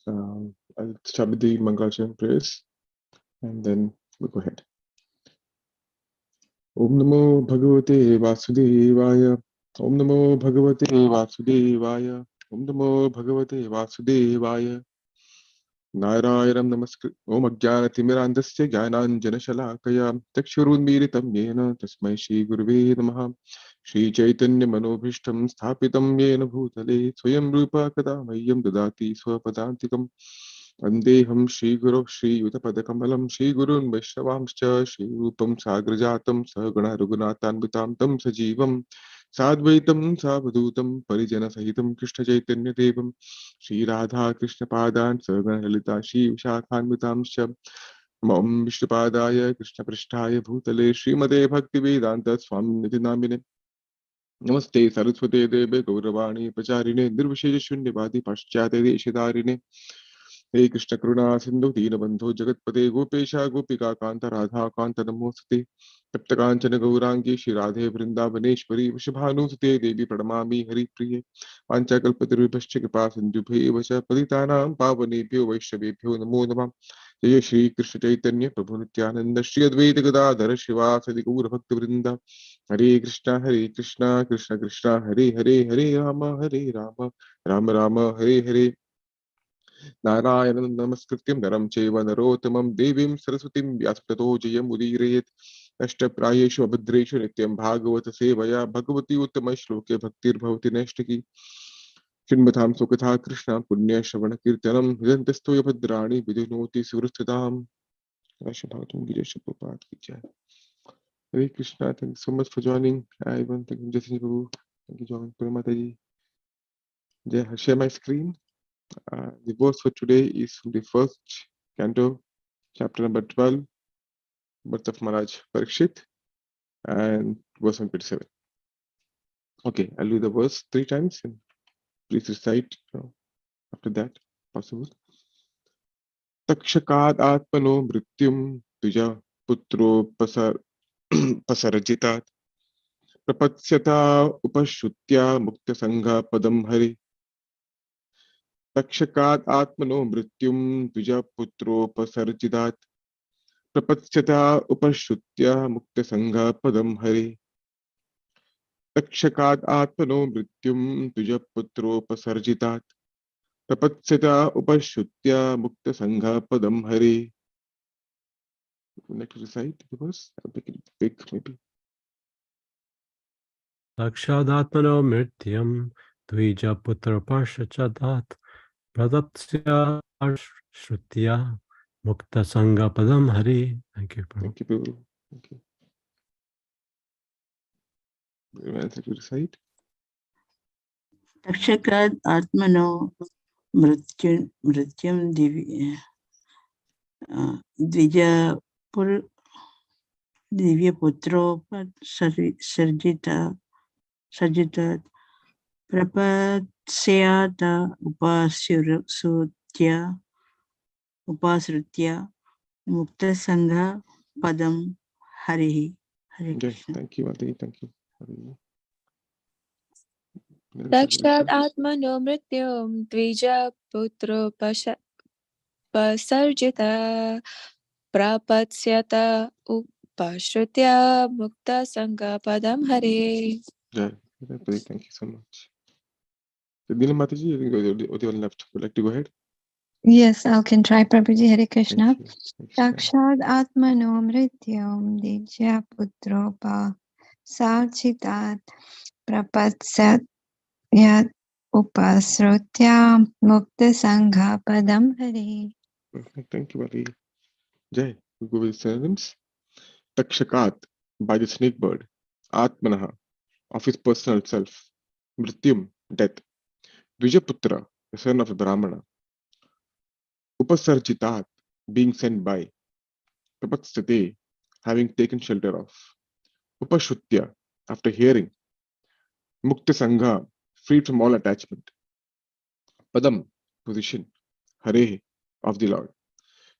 I'll start with the Mangalacharya prayers and then we'll go ahead. Om Namo Bhagavate Vasudevaya. Om Namo Bhagavate Vasudevaya. Om Namo Bhagavate Vasudevaya. Narayanam Namaskar. Om Ajnanatimmirandasya Jnananjanashalakaya Chakshurunmilitam Yena Tasmai Shri Gurave Namaha. Shri Chaitanya Manobhishtam Sthapitam Yena Bhutale Swayam Rupa Kadamayyam Dadati Swapadantikam Vandeham Shri Guru Shri Yutapadakamalam Shri Gurun Vaishnavamscha Shri Rupam Sagrajatam Sahagana Raghunatanvitam Tam Sajivam Sadvaitam Savadhutam Parijana Sahitam Krishna Chaitanya Devam Shri Radha Krishna Padan Sahagana Lalita Shri Vishakhanvitamscha Om Vishnupadaya Krishna Prishtaya Bhutale Srimade Bhaktivedanta Swami Niti Namine Namaste Saraswate Deve Gauravani Pacharine Nirvishesha Shunyavadi Paschate Deshidarine हे कृष्ण करुणा सिंधु दीनबंधु जगतपते गोपेशा गोपिका कांता राधा कांता नमोस्तुते तप्त कांचन गौरांगी श्री राधे वृंदावनेश्वरी वृषभानुसुते देवी प्रणमामि हरिप्रिये पांचाकल्पतरुभ्यश्च कृपा सिन्धुभ्येव च पतितानां पावनेभ्यो वैष्णवेभ्यो नमो नमः। जय श्री कृष्ण चैतन्य प्रभु नित्यानंद श्री अद्वैत गदाधर श्रीवासदि गौर भक्त वृंदा हरे कृष्णा कृष्ण कृष्णा हरे हरे हरे राम राम राम हरे हरे नारायणं नमस्कृत्यं नरं चैव नरोत्तमं देवीं सरस्वतीं व्यासं जयमुदीरयेत् नष्टप्रायेषु अभद्रेषु नित्यं भागवत सेवया भगवती उत्तमश्लोके भक्तिर्भवति नैष्टिकी चिन्मतां सुकथा कृष्ण पुण्यश्रवणकीर्तनं हृदन्तस्थो भद्राणि विधिनोति सुहृत्सदाम्। Bhagavatam Gita Prabhupada ki jai. Hare Krishna, thank you so much for joining. Everyone, thank you, Jason Prabhu. Thank you, John Puramataji. I'll share my screen. The verse for today is from the first canto, chapter number 12, birth of Maharaj Parikshit, and verse 127. Okay, I'll do the verse 3 times and please recite after that, possible. Takshakad atmano mrityum tuja putro pasarajitat prapatshyata upashutya mukta sangha padam hari. Takshakad atmano mrityum tuja putro pasarjitat प्रपत्स्यता उपश्रुत्य मुक्त संघ पदम हरे तक्षकात् आत्मनो मृत्युम तुज पुत्रोपसर्जितात् प्रपत्स्यता उपश्रुत्य मुक्त संघ पदम हरे. Next recite the verse. I'll make it big maybe. Lakshadaatmano mrityam dvija putra parshachadat pradatsya shrutya mukta sangha padam hari. Thank you. Thank you, Prabhu. Thank you. Recite. Takshakad atmano mrityum divya putro sarjita prapasyata upasrutya mukta sangha padam harihi. Hare Krishna. Thank you, Adi. Thank you. Dakshad atmano mrityum dvija putro pasarjita prapatsyata upashrutya mukta sangha padam hare. Thank you so much. Neelam Mataji, I think you're left. Would you like to go ahead? Yes, I can try, Prabhuji. Hare Krishna. Thank Dakshad atmano mrityum dijya putropa sarchitat prapatsat yat upasrutya mukta sangha padam hari. Perfect. Thank you, Adi. Jai. We go with synonyms. Takshakat, by the snake bird. Atmanaha, of his personal self. Mrityum, death. Dvijaputra, the son of a Brahmana. Upasarjitat, being sent by. Prapatsate, having taken shelter of. Upashutya, after hearing. Mukta Sangha, freed from all attachment. Padam, position. Hare, of the Lord.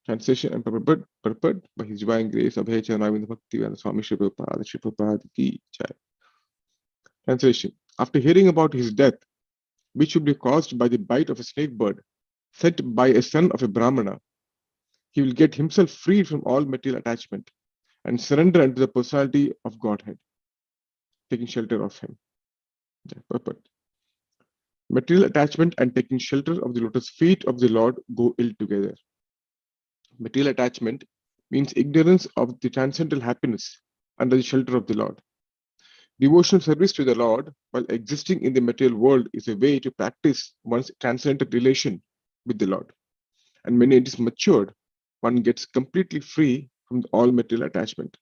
Translation and purport by His Divine Grace, Abhay Charanavinda Bhakti and Swami Shri Prabhupada ki jai. Translation. After hearing about his death, which should be caused by the bite of a snake bird, set by a son of a Brahmana, he will get himself freed from all material attachment and surrender unto the personality of Godhead, taking shelter of him. Purport. Material attachment and taking shelter of the lotus feet of the Lord go ill together. Material attachment means ignorance of the transcendental happiness under the shelter of the Lord. Devotional service to the Lord while existing in the material world is a way to practice one's transcendental relation with the Lord. And when it is matured, one gets completely free from all material attachment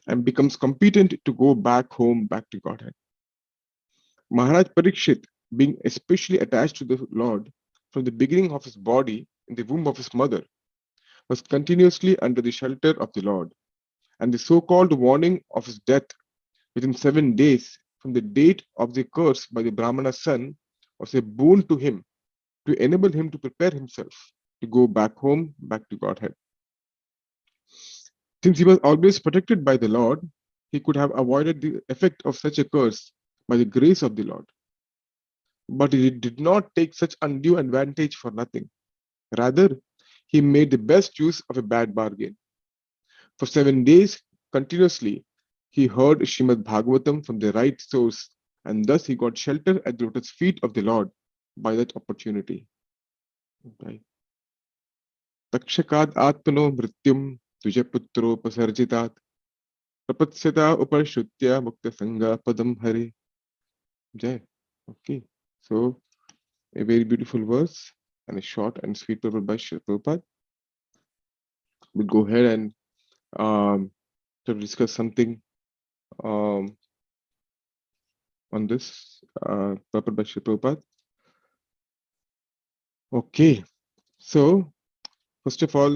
and becomes competent to go back home, back to Godhead. Maharaj Parikshit, being especially attached to the Lord from the beginning of his body in the womb of his mother, was continuously under the shelter of the Lord, and the so-called warning of his death within 7 days from the date of the curse by the Brahmana's son was a boon to him to enable him to prepare himself to go back home, back to Godhead. Since he was always protected by the Lord, he could have avoided the effect of such a curse by the grace of the Lord. But he did not take such undue advantage for nothing. Rather, he made the best use of a bad bargain. For 7 days continuously, he heard Srimad Bhagavatam from the right source, and thus he got shelter at the lotus feet of the Lord by that opportunity. Right. Takshakad atmano mrityum tujaputro pasarjitat prapatsyata upashutya mukta sangha padam hari. Jai. Okay. So, a very beautiful verse and a short and sweet purport by Srila Prabhupada. We'll go ahead and to discuss something on this purport by Srila Prabhupada. Okay, so first of all,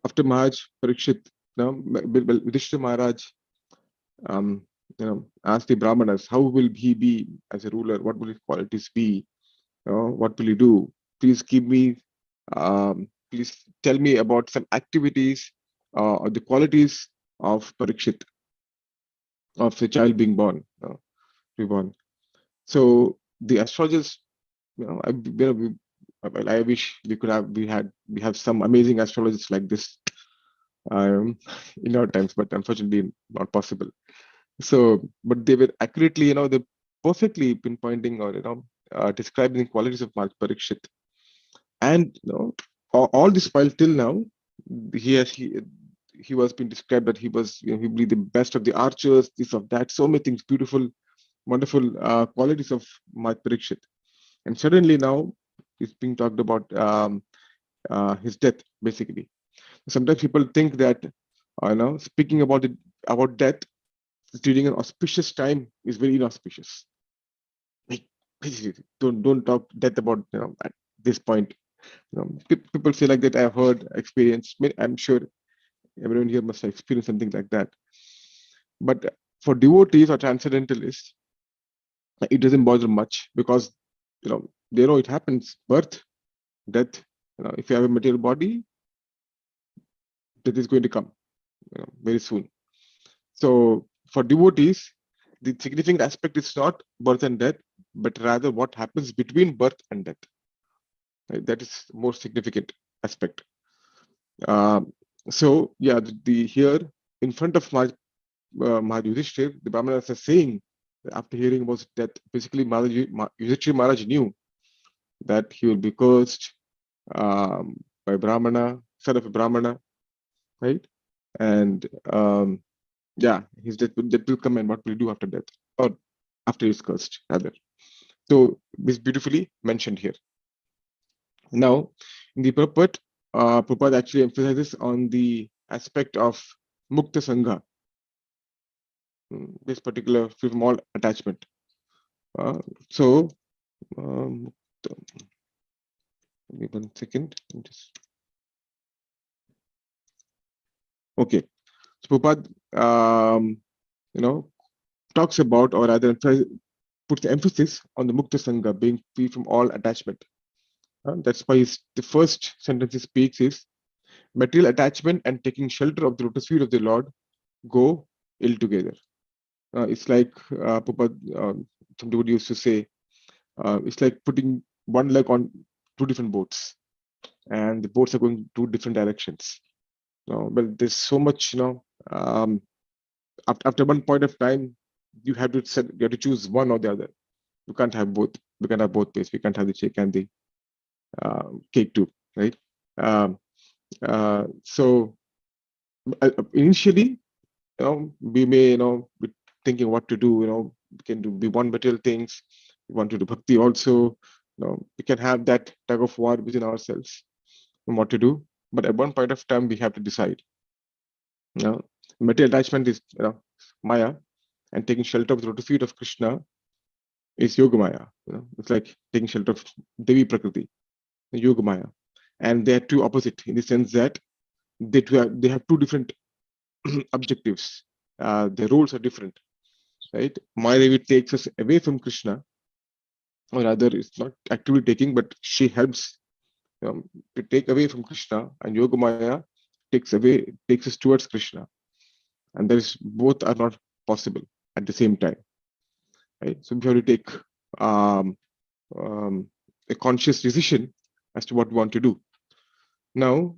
after Maharaj Parikshit, Yudhishthira Maharaj, asked the Brahmanas, how will he be as a ruler? What will his qualities be? What will he do? Please give me, please tell me about some activities or the qualities of Parikshit, of the child being born, reborn. So the astrologers, I wish we have some amazing astrologers like this in our times, but unfortunately not possible. So, but they were accurately, they perfectly pinpointing or describing the qualities of Maharaj Parikshit. And all this while till now, he was being described that he was, he will be the best of the archers, this of that, so many things, beautiful, wonderful qualities of Maharaj Parikshit. And suddenly now it's being talked about his death, basically. Sometimes people think that, speaking about death during an auspicious time is very inauspicious. Like, don't talk death about at this point. People say like that. I've heard, experienced. I'm sure everyone here must have experienced something like that. But for devotees or transcendentalists, it doesn't bother much because they know it happens. Birth, death. If you have a material body, death is going to come very soon. So for devotees, the significant aspect is not birth and death, but rather what happens between birth and death. Right? That is the most significant aspect. So yeah, here in front of Maharaj Yudhishthira, the Brahmanas are saying that after hearing about death, basically Yudhishthira Maharaj knew that he will be cursed by Brahmana, son of a Brahmana, right? And yeah, his death will come, and what will he do after death, or after he's cursed, rather. So this is beautifully mentioned here. Now, in the purport, Prabhupada actually emphasizes on the aspect of Mukta Sangha, this particular free from all attachment. So, give me 1 second. Okay, so Prabhupada, talks about, or rather puts the emphasis on the Mukta Sangha, being free from all attachment. That's why the first sentence he speaks is, material attachment and taking shelter of the lotus feet of the Lord go ill together. It's like Prabhupada, somebody used to say, It's like putting one leg on two different boats, and the boats are going two different directions. But there's so much, after one point of time, you have to choose one or the other. You can't have both. We can't have both ways. We can't have the cake and the cake too, right? So initially, we may, be thinking what to do. We can do one material things. We want to do bhakti also. We can have that tug of war within ourselves on what to do. But at one point of time, we have to decide. Material attachment is Maya, and taking shelter of the lotus feet of Krishna is Yoga Maya. It's like taking shelter of Devi Prakriti, Yoga Maya, and they are two opposite in the sense that they have two different objectives. Their roles are different, right? Maya Devi takes us away from Krishna, or rather, it's not actively taking, but she helps to take away from Krishna, and Yoga Maya takes us towards Krishna, and there is both are not possible at the same time, right? So we have to take a conscious decision as to what we want to do. Now,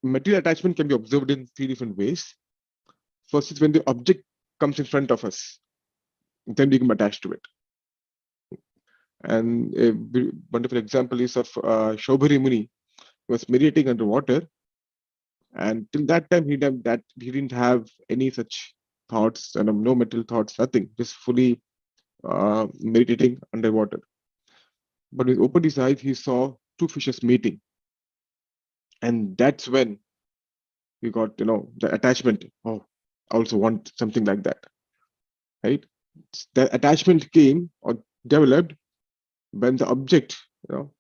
material attachment can be observed in three different ways. First is when the object comes in front of us, then we become attached to it. And a wonderful example is of Shobhari Muni, who was meditating underwater, and till that time he didn't have any such thoughts, and no material thoughts, nothing, just fully meditating underwater. But when he opened his eyes, he saw two fishes meeting, and that's when he got the attachment. Oh, I also want something like that, right? The attachment came or developed when the object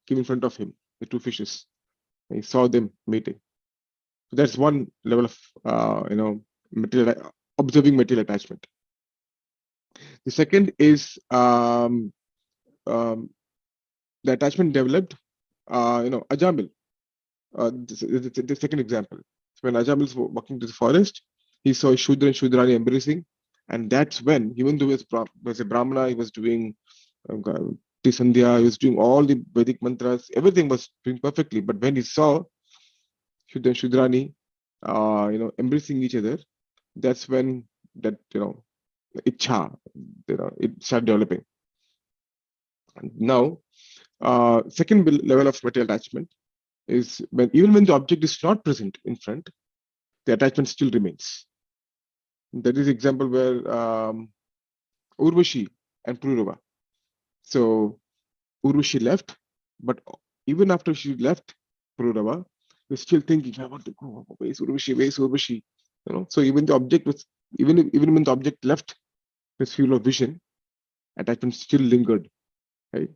came in front of him, the two fishes, and he saw them meeting. So that's one level of observing material attachment. The second is the attachment developed Ajamil. The second example, when Ajamil was walking to the forest, he saw Shudra and Shudrani embracing, and that's when, even though he was a Brahmana, he was doing Sandhya, he was doing all the Vedic mantras, everything was doing perfectly. But when he saw Shudra and Shudrani, embracing each other, that's when that Ichha, it started developing. And now, second level of material attachment is even when the object is not present in front, the attachment still remains. That is example where Urvashi and Pururava. So Urvashi left, but even after she left Pururava, we're still thinking, I want to go. Where's Urvashi? Where's Urvashi? So even the object was, even when the object left this field of vision, attachment still lingered, right?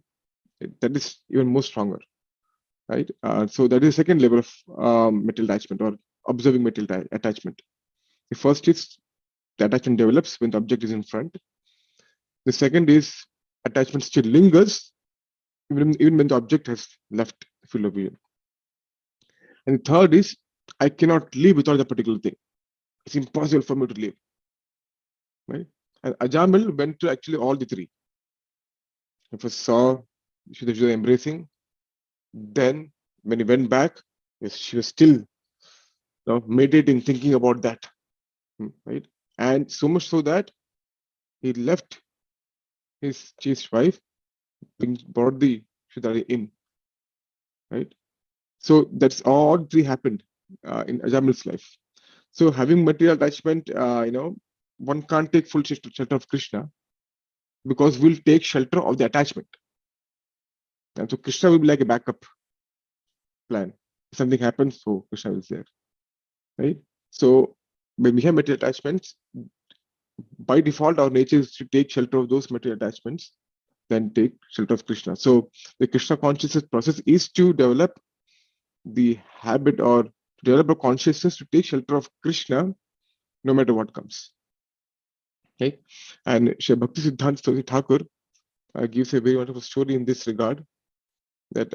That is even more stronger, right? So that is the second level of material attachment or observing material attachment. The first is the attachment develops when the object is in front. The second is attachment still lingers even when the object has left the field of vision. And the third is I cannot live without that particular thing. It's impossible for me to live, right? And Ajamil went to actually all the three. He first saw Shudha embracing. Then when he went back, she was still meditating, thinking about that, right? And so much so that he left his chaste wife, brought the Shudari in, right? So that's all three happened in Ajamil's life. So having material attachment, one can't take full shelter of Krishna because we'll take shelter of the attachment. And so Krishna will be like a backup plan. If something happens, so Krishna is there, right? So when we have material attachments, by default, our nature is to take shelter of those material attachments, then take shelter of Krishna. So the Krishna consciousness process is to develop the habit or develop a consciousness to take shelter of Krishna no matter what comes. Okay, and Shri Bhakti Siddhanta Thakur gives a very wonderful story in this regard that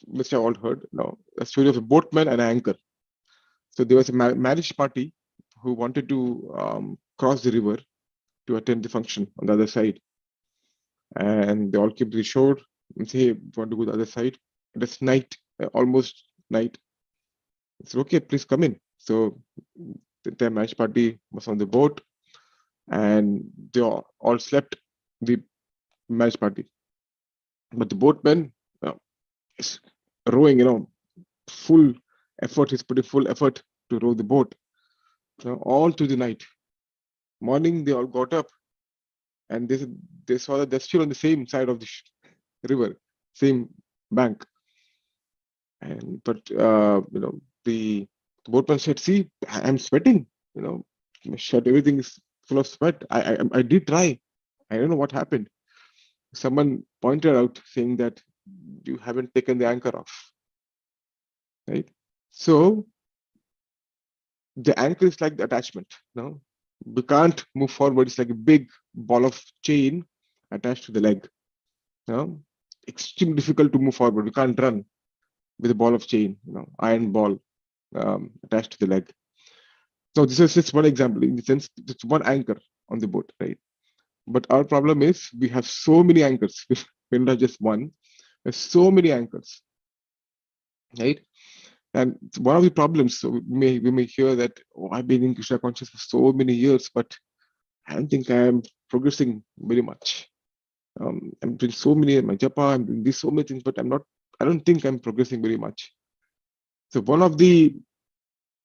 which I all heard now, a story of a boatman and an anchor. So there was a marriage party who wanted to cross the river to attend the function on the other side. and they all came to the shore and say, hey, want to go to the other side? It is night, almost night. I said, okay, please come in. So the entire marriage party was on the boat, and they all slept, the marriage party. But the boatman is rowing, full effort. He's putting full effort to row the boat, all through the night. Morning, they all got up, and they saw that they're still on the same side of the river, same bank. But the boatman said, "See, I'm sweating. My shirt, everything is full of sweat. I did try. I don't know what happened." Someone pointed out, saying that you haven't taken the anchor off, right? So the anchor is like the attachment. No, we can't move forward. It's like a big ball of chain attached to the leg. Extremely difficult to move forward. We can't run with a ball of chain, iron ball attached to the leg. So this is just one example. In the sense, it's one anchor on the boat, right? But our problem is we have so many anchors. We're not just one. There's so many anchors, right? And one of the problems, so we may hear that, I've been in Krishna conscious for so many years, but I don't think I am progressing very much. I'm doing so many, my japa, I'm doing so many things, but I don't think I'm progressing very much. So one of the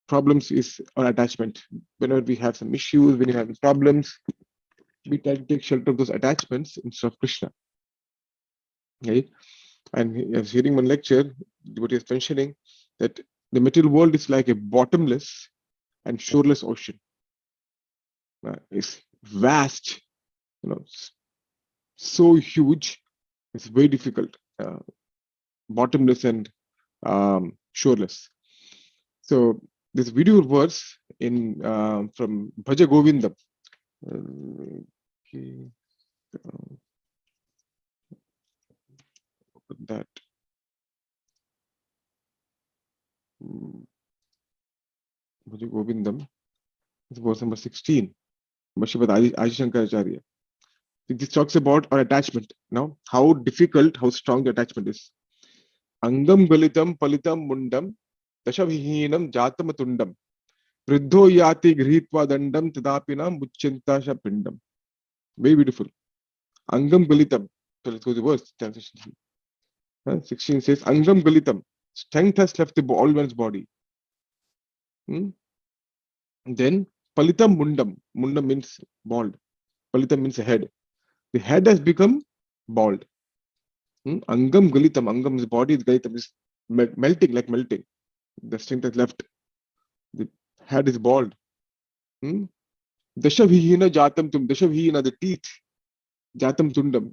problems is on attachment. Whenever we have some issues, when you have problems, we try to take shelter of those attachments instead of Krishna, right? And I was hearing one lecture, what he was mentioning, that the material world is like a bottomless and shoreless ocean. It's vast, so huge, it's very difficult, bottomless and shoreless. So this video verse in from Bhaja Govindam. That Bhaja Govindam, it's verse number 16. Bhashipad Adi Shankaracharya. This talks about our attachment. Now, how difficult, how strong the attachment is. Angam galitam palitam mundam dashavihinam jatamatundam vriddho yati grihitva dandam tadapinam muchintasha pindam. Very beautiful. Angam galitam. So let's go to the verse. Translation 16 says, Angam galitam. Strength has left the all one's body. Then palitam mundam. Mundam means bald. Palitam means a head. The head has become bald. Angam galitam. Angam is body. Galitam is melting, like melting. The strength has left. The head is bald. Dashavihina jatam tum. Dashavihina, the teeth. Jatam tundam.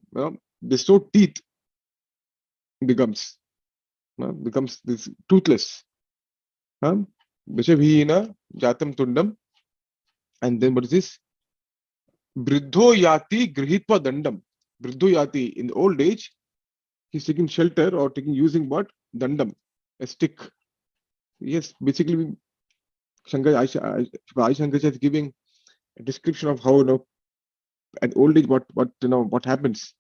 There's no teeth. Becomes this toothless. Dashavihina jatam tundam. And then what is this? Vriddho yati grihitva dandam. Vriddho yati, in the old age, he's taking shelter or using what? Dandam, a stick. Yes, basically, Shankaracharya is giving a description of how, at old age, what happens.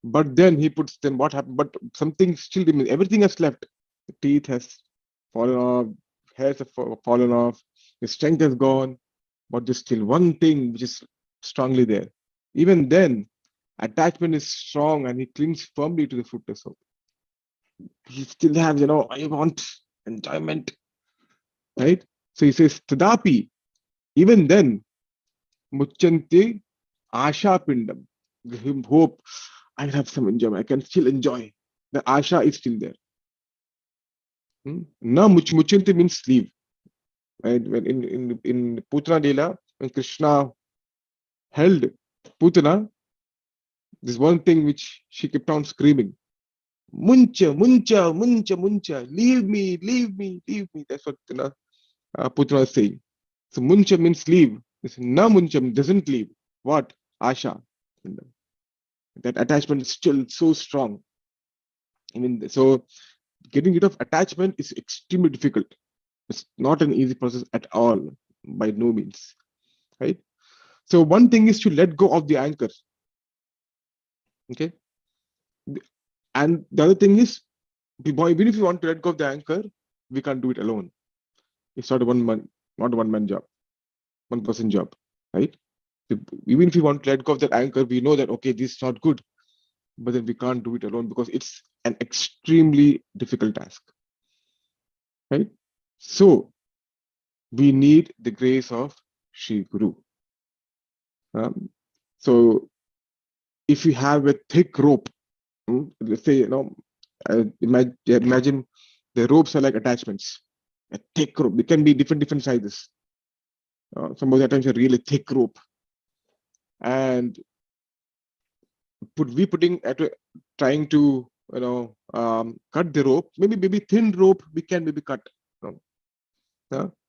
But then he puts, then what happened? But something still remains. Everything has left. The teeth has fallen off, hairs have fallen off, the strength has gone, but there's still one thing which is strongly there. Even then, attachment is strong and he clings firmly to the foot or so. He still has, I want enjoyment, right? So he says, Tadapi, even then, Muchanti Asha Pindam, give him hope, I'll have some enjoyment, I can still enjoy. The Asha is still there. Na Muchanti means sleeve. Right? When in Putana Leela, when Krishna held Putana, there's one thing which she kept on screaming. Muncha, muncha, muncha, muncha, leave me, leave me, leave me. That's what Putana is saying. So muncha means leave. Na muncha doesn't leave. What? Asha. That attachment is still so strong. So getting rid of attachment is extremely difficult. It's not an easy process at all, by no means. Right? So one thing is to let go of the anchor. Okay. And the other thing is, even if you want to let go of the anchor, we can't do it alone. It's not a one-man job, one-person job, right? Even if you want to let go of that anchor, we know that, okay, this is not good, but then we can't do it alone because it's an extremely difficult task, right? So we need the grace of Shri Guru. So if you have a thick rope, let's say, imagine the ropes are like attachments. A thick rope. It can be different sizes. Some of the times a really thick rope, and trying to cut the rope. Maybe thin rope we can maybe cut.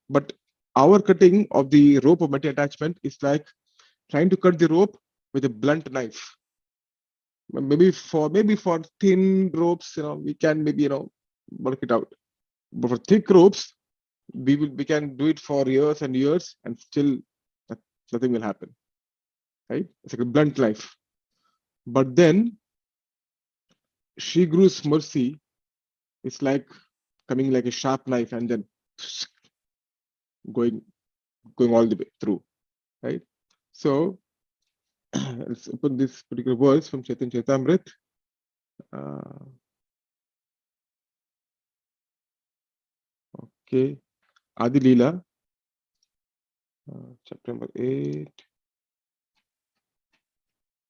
But our cutting of the rope of material attachment is like trying to cut the rope with a blunt knife. Maybe for thin ropes, we can maybe work it out. But for thick ropes, we can do it for years and years, and still nothing will happen. Right? It's like a blunt knife. But then Shri Guru's mercy is like coming like a sharp knife and then going all the way through. Right? So let's open this particular verse from Chaitanya Charitamrita. Okay, Adi Leela, chapter number 8,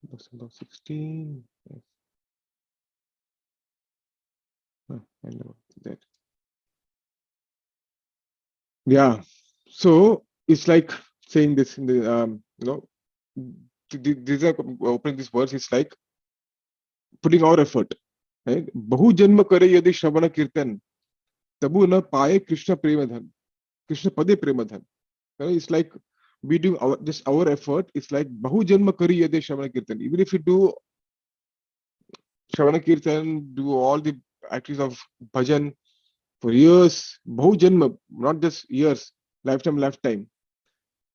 verse number 16. Yes. I know that. Yeah, so it's like saying this in the these are opening this verse. It's like putting our effort. Right? Bahu janma kare yadi shravana kirtan, tabu na paye Krishna premadhan, Krishna pade premadhan. It's like we do our effort. It's like bahu janma kare yadi shravana kirtan. Even if you do shravana kirtan, do all the activities of bhajan for years, bahu janma, not just years, lifetime.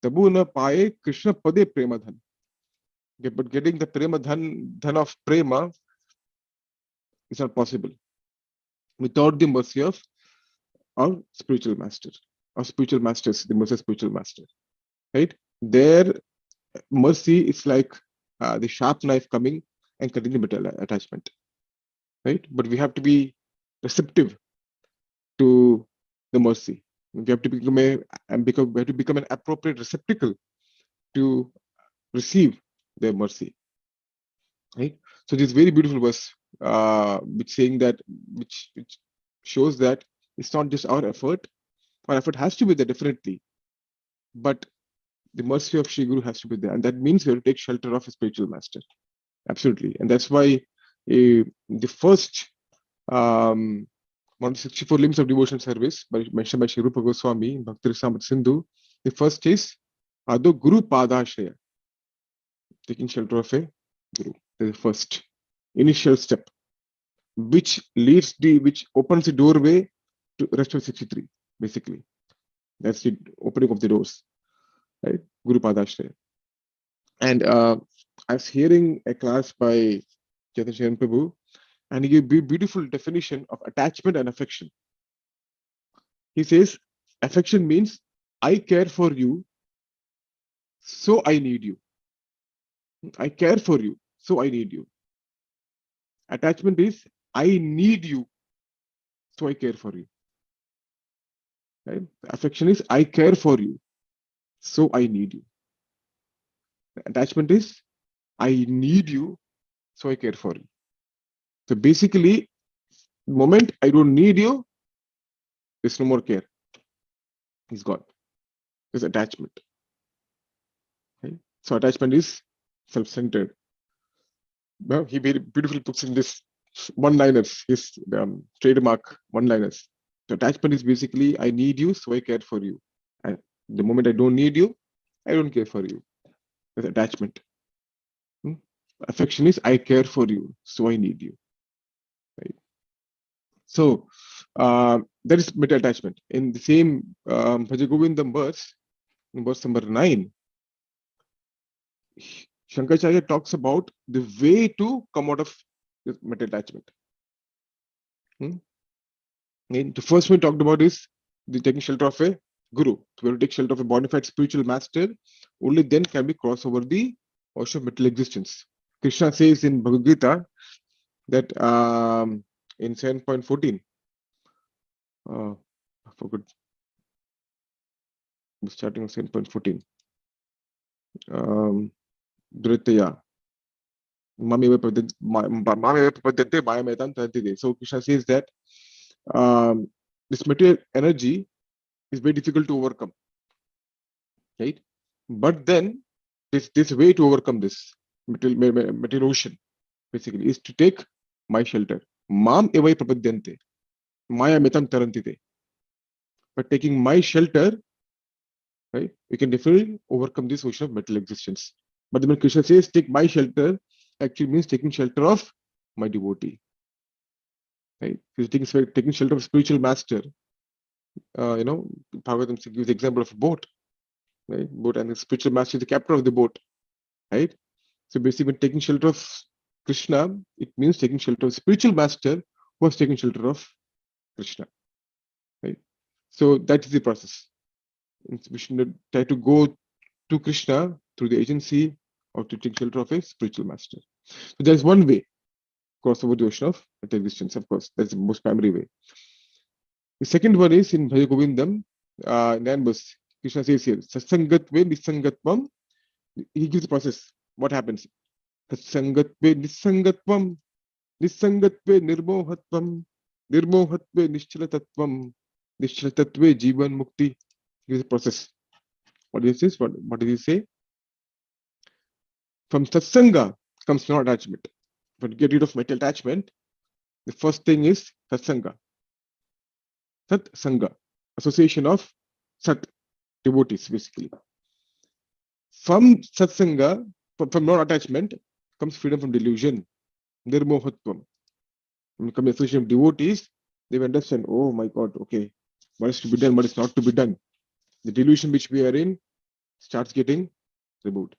Tabu na paye Krishna pade premadhan. But getting the prema dhan of prema is not possible without the mercy of our spiritual master, our spiritual masters, the mercy of spiritual master. Right? Their mercy is like the sharp knife coming and cutting the metal attachment. Right? But we have to be receptive to the mercy. We have to become an appropriate receptacle to receive their mercy. Right? So this very beautiful verse, which shows that it's not just our effort. Our effort has to be there definitely, but the mercy of Shri Guru has to be there, and that means we have to take shelter of a spiritual master. Absolutely, and that's why the first 164 limbs of devotional service, mentioned by Shri Rupa Goswami in Bhakti Rasamrita Sindhu, the first is Ado Guru Padashraya, taking shelter of a Guru. The first initial step, which opens the doorway to rest of 63. Basically, that's the opening of the doors, right? Guru Padashraya. And I was hearing a class by Chaitanya Prabhu, and he gave a beautiful definition of attachment and affection. He says, affection means I care for you, so I need you. I care for you, so I need you. Attachment is I need you, so I care for you. Right? Affection is I care for you, so I need you. Attachment is I need you, so I care for you. So basically, the moment I don't need you, there's no more care. He's gone. There's attachment. Okay? So attachment is self-centered. Well, he very beautifully puts in this one-liners, his trademark one-liners. So attachment is basically I need you, so I care for you. And the moment I don't need you, I don't care for you. That's attachment. Affection is I care for you, so I need you. Right? So that is meta attachment. In the same Bhaja Govindam verse, in verse number 9, Shankaracharya talks about the way to come out of this material attachment. The first one we talked about is the taking shelter of a guru. So when you take shelter of a bona fide spiritual master, only then can we cross over the ocean of material existence. Krishna says in Bhagavad Gita that in 7.14, I forgot, starting of 7.14, Dhritaya. So Krishna says that this material energy is very difficult to overcome, right? But then this way to overcome this material ocean basically is to take my shelter. Mam evai prapadyante, maya metam tarantite. By taking my shelter, right, we can definitely overcome this ocean of material existence. But when Krishna says take my shelter, actually means taking shelter of my devotee. Right? He's taking shelter of spiritual master. Bhagavatam gives the example of a boat, right? Boat, and the spiritual master is the captain of the boat, right? So basically, when taking shelter of Krishna, it means taking shelter of spiritual master who has taken shelter of Krishna, right? So that is the process. We should try to go to Krishna through the agency or to take shelter of a spiritual master. So there's one way, cross over the ocean of material existence, of course. That's the most primary way. The second one is in Bhaja Govindam, 9 verse. Krishna says here, Satsangatve Nisangatvam. He gives the process. What happens? Satsangatve Nisangatvam, Nisangatve Nirmohatvam, Nirmohatve Nishchalatatvam, Nishchalatatve Jivan Mukti. He gives the process. What is this? What did he say? From Satsanga comes non-attachment. But to get rid of material attachment, the first thing is Satsanga. Sat Sangha, association of Sat, devotees, basically. From Satsanga, from non-attachment, comes freedom from delusion, Nirmohatvam. When you come to association of devotees, they understand, oh my God, okay, what is to be done, what is not to be done. The delusion which we are in starts getting removed.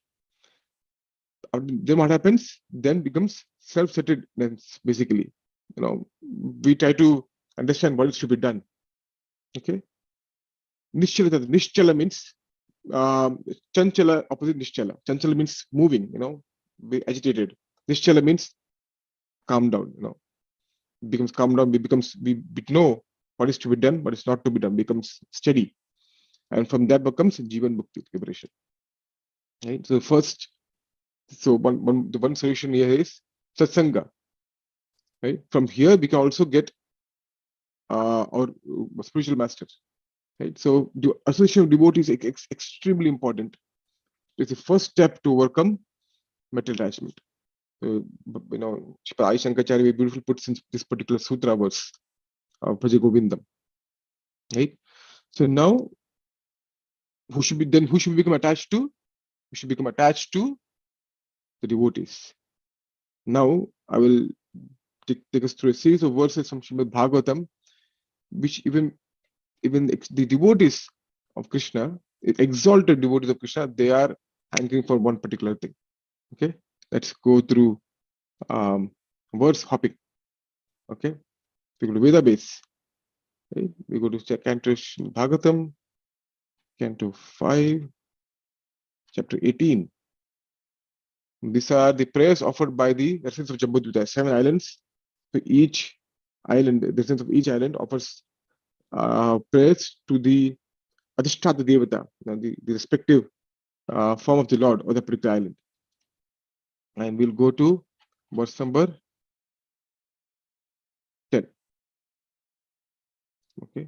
Then what happens? Then becomes self-centeredness, basically. We try to understand what is to be done. Okay? Nischala means Chanchala, opposite Nischala. Chanchala means moving, be agitated. Nischala means calm down, becomes calm down, we know what is to be done, what is not to be done, becomes steady. And from that becomes Jivan Mukti, liberation. Right? So the one solution here is Satsanga. Right? From here we can also get our spiritual master. Right? So the association of devotees is extremely important. It's the first step to overcome material attachment. Shri Shankaracharya very beautifully puts in this particular sutra verse of Bhaja Govindam. Right? So now, who should we become attached to? We should become attached to the devotees. Now, I will take us through a series of verses from Srimad Bhagavatam, which even the devotees of Krishna, exalted devotees of Krishna, they are hankering for one particular thing. Okay, let's go through verse hopping. Okay, we go to Veda base. Okay? We go to Canto Bhagavatam, Canto 5, chapter 18. These are the prayers offered by the residents of Jambudvita, 7 islands. So each island, the residents of each island offers prayers to the Adhishtata Devata, the respective form of the Lord or the particular island. And we'll go to verse number 10. Okay.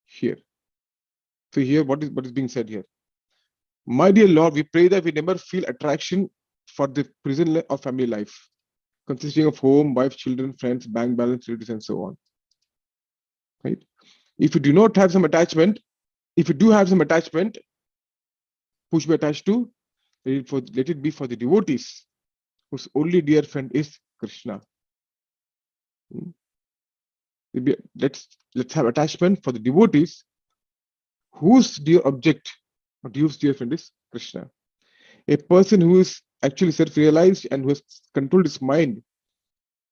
Here. So here, what is being said here? My dear Lord, we pray that we never feel attraction for the prison of family life, consisting of home, wife, children, friends, bank balance, relatives, and so on. Right? If you do not have some attachment, if you do have some attachment, who should be attached to? Let it be for the devotees, whose only dear friend is Krishna. Let's have attachment for the devotees, whose dear object, or whose dear friend is Krishna. A person who is actually self-realized and who has controlled his mind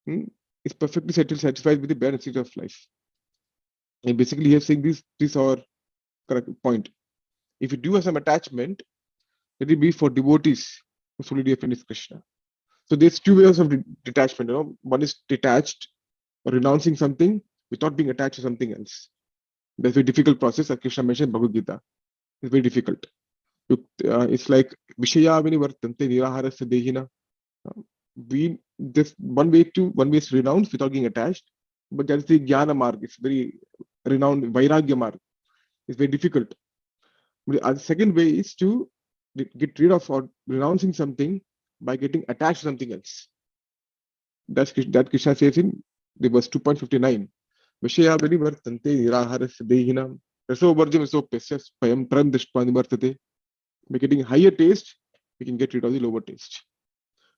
is perfectly satisfied with the bare necessities of life. And basically, he is saying this our correct point. If you do have some attachment, let it be for devotees who fully defend is Krishna. So there's two ways of detachment. One is detached, or renouncing something without being attached to something else. That's a difficult process, as Krishna mentioned in Bhagavad Gita. It's very difficult. It's like Vishaya Vinivartante Niraharasya Dehina. One way is to renounce without getting attached, but that's the Jnana Marg. It's very renowned. Vairagya Marg. It's very difficult. But the second way is to get rid of or renouncing something by getting attached to something else. That Krishna says in the verse 2.59. Vishaya Vinivartante Niraharasya Dehina. Raso Varjam so pesya payam pram drishtva nivartate. By getting higher taste, we can get rid of the lower taste.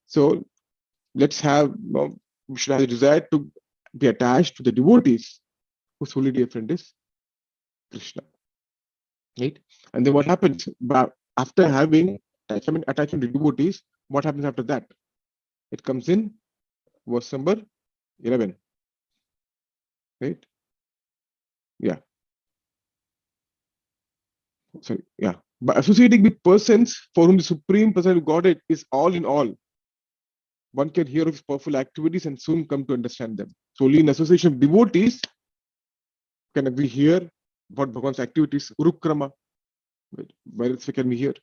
So let's have, we should have the desire to be attached to the devotees whose holy dear friend is Krishna. Right? And then what happens after having attachment to devotees? What happens after that? It comes in verse number 11. Right? Yeah. Sorry. Yeah. By associating with persons for whom the Supreme Personality of Godhead is all in all, one can hear of his powerful activities and soon come to understand them. So only in association of devotees can we hear what Bhagavan's activities, Urukrama, where else can we hear?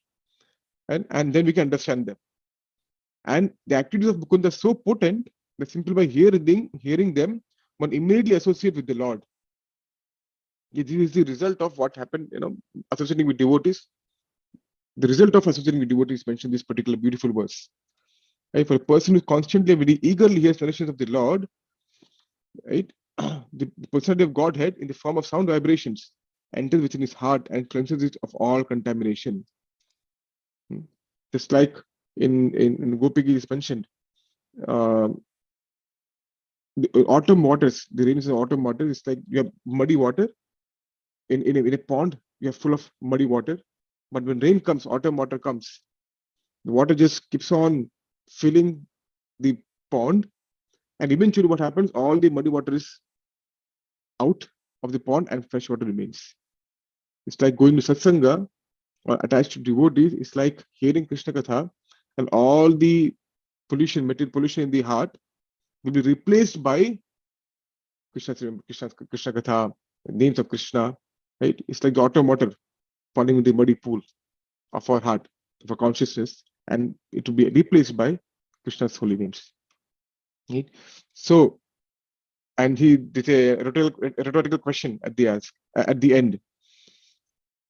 And then we can understand them. And the activities of Mukunda are so potent that simply by hearing them, one immediately associates with the Lord. This is the result of what happened, associating with devotees. The result of associating with devotees mentioned this particular beautiful verse. Right? For a person who constantly, very eagerly hears narrations of the Lord, right? The personality of Godhead in the form of sound vibrations enters within his heart and cleanses it of all contamination. Just like in Gopigi is mentioned, the autumn waters, the rain is autumn water. It's like you have muddy water in a pond. You are full of muddy water, but when rain comes, autumn water comes, the water just keeps on filling the pond, and eventually what happens? All the muddy water is out of the pond, and fresh water remains. It's like going to satsanga or attached to devotees. It's like hearing Krishna Katha, and all the pollution, material pollution in the heart will be replaced by Krishna Katha, names of Krishna, right? It's like the autumn water falling in the muddy pool of our heart, of our consciousness, and it will be replaced by Krishna's holy names. Right? So, and he did a rhetorical question at the end.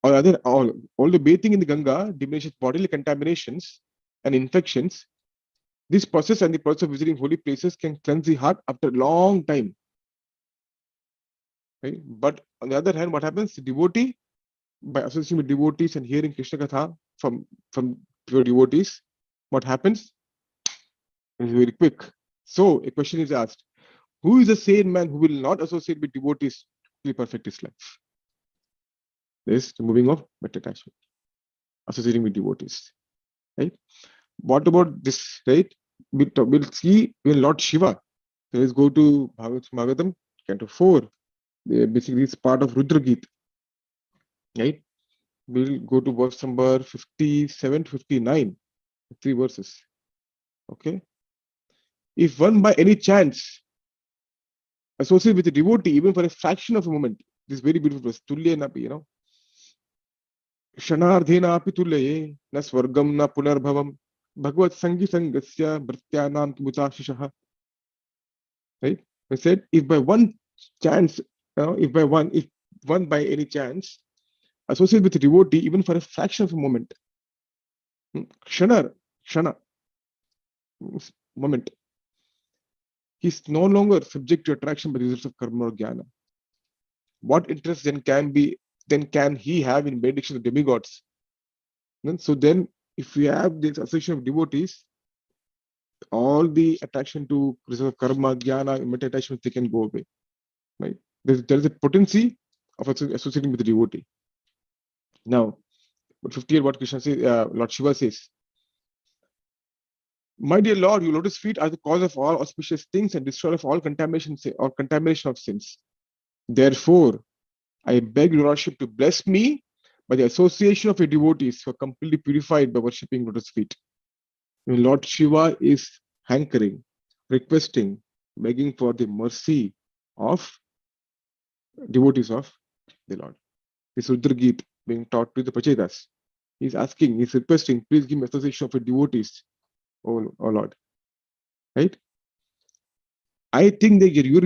Although bathing in the Ganga diminishes bodily contaminations and infections, this process and the process of visiting holy places can cleanse the heart after a long time. Right? But on the other hand, what happens? The devotee, by associating with devotees and hearing Krishna Katha from pure devotees, what happens? It's very quick. So a question is asked: who is the sane man who will not associate with devotees to perfect his life? This is the moving of better attachment, associating with devotees. Right? What about this? Right? We'll see when Lord Shiva. So let's go to Bhagavatam, Canto 4. Basically, it's part of Rudra Geet. Right? We'll go to verse number 57 to 59. 3 verses. Okay? If one by any chance associate with a devotee, even for a fraction of a moment, this very beautiful verse, Tulya napi, Shanardhena api tulye, na swargam na punarbhavam, Bhagavad Sangi Sangasya Bhrityanam Kimutashishaha. Right? I said, if by one chance, if one by any chance associate with a devotee, even for a fraction of a moment, Shana, moment, he's no longer subject to attraction by the results of karma or jnana. What interest then can he have in benediction of demigods? So then, if we have this association of devotees, all the attraction to results of karma, jnana, mental attachment, they can go away. Right? There is a potency of associating with the devotee. Now, 58, what Krishna says, Lord Shiva says, My dear Lord, your lotus feet are the cause of all auspicious things and destroyer of all contamination of sins. Therefore, I beg your Lordship to bless me by the association of your devotees who are completely purified by worshipping lotus feet. When Lord Shiva is hankering, requesting, begging for the mercy of devotees of the Lord. This Rudra Geet being taught to the Pachetas. He's asking, he's requesting, please give me association of your devotees, oh Lord. Right? I think that your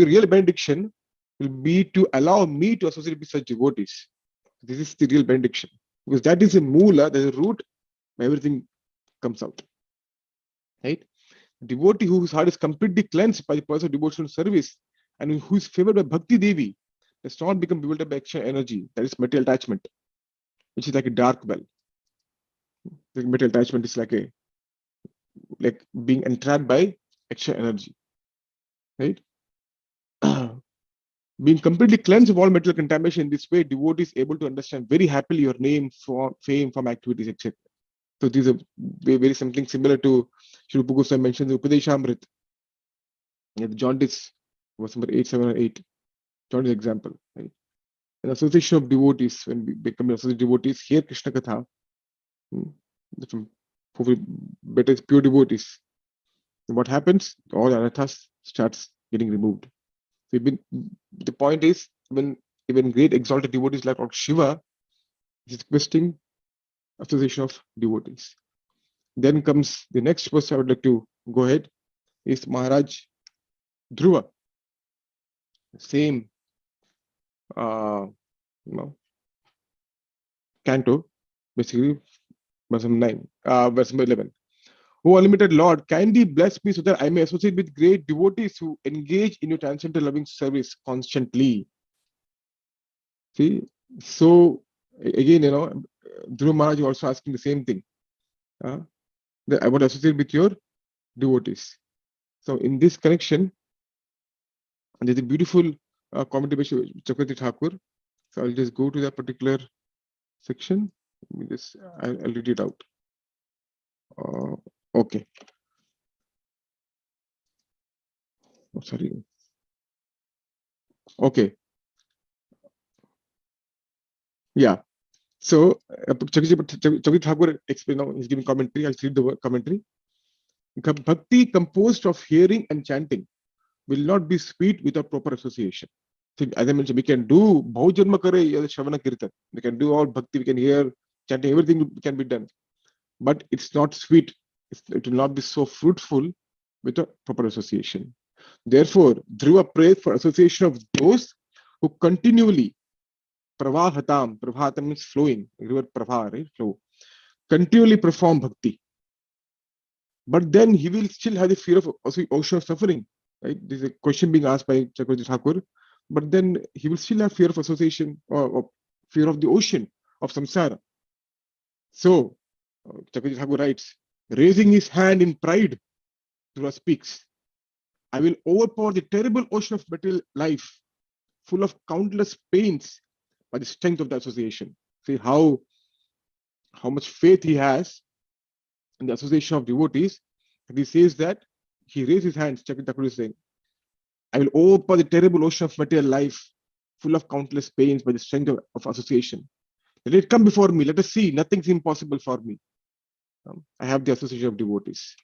real benediction will be to allow me to associate with such devotees. This is the real benediction. Because that is a moola, there's a root, everything comes out. Right? Devotee whose heart is completely cleansed by the purpose of devotional service and who is favored by Bhakti Devi does not become bewildered by extra energy, that is material attachment, which is like a dark well. The material attachment is like being entrapped by extra energy. Right? Being completely cleansed of all material contamination in this way, devotee is able to understand very happily your name, fame, from activities, etc. So these are very something similar to Shri Rupa Goswami mentioned the Upadeshamrit. The jaundice was number 8, 7, or 8. Jaundice example. Right? An association of devotees, when we become associated devotees, here Krishna Katha, from better pure devotees. And what happens? All anathas starts getting removed. So the point is, when even great exalted devotees like Lord Shiva is requesting association of devotees. Then comes the next person I would like to go ahead is Maharaj Dhruva. Same canto, basically verse 9, verse 11. O unlimited Lord, kindly bless me so that I may associate with great devotees who engage in your transcendental loving service constantly. See, so again, Dhruva Maharaj is also asking the same thing. That I would associate with your devotees. So in this connection, there's a beautiful commentary by Chakravarti Thakur. So I'll just go to that particular section. I'll read it out. Okay. Oh, sorry. Okay. Yeah. So Chakravarti Thakur explains now. He's giving commentary. I'll read the commentary. Bhakti composed of hearing and chanting will not be sweet without proper association. So, as I mentioned, we can do Bhaujanma Kare Shravana Kirtan. We can do all bhakti, we can hear, chanting, everything can be done. But it's not sweet. It will not be so fruitful with a proper association. Therefore, Dhruva prays for association of those who continually pravahatam means flowing, river pravah, right? Flow. Continually perform bhakti. But then he will still have the fear of ocean of suffering. Right? There's a question being asked by Chakravarti Thakur. But then he will still have fear of association or fear of the ocean of samsara. So, Chakravarti Thakur writes, raising his hand in pride, Dhruva speaks, I will overpower the terrible ocean of material life, full of countless pains, by the strength of the association. See how much faith he has in the association of devotees. And he says that he raised his hands, Chakravarti Thakur is saying, I will overpower the terrible ocean of material life, full of countless pains, by the strength of association. Let it come before me. Let us see. Nothing's impossible for me. I have the association of devotees.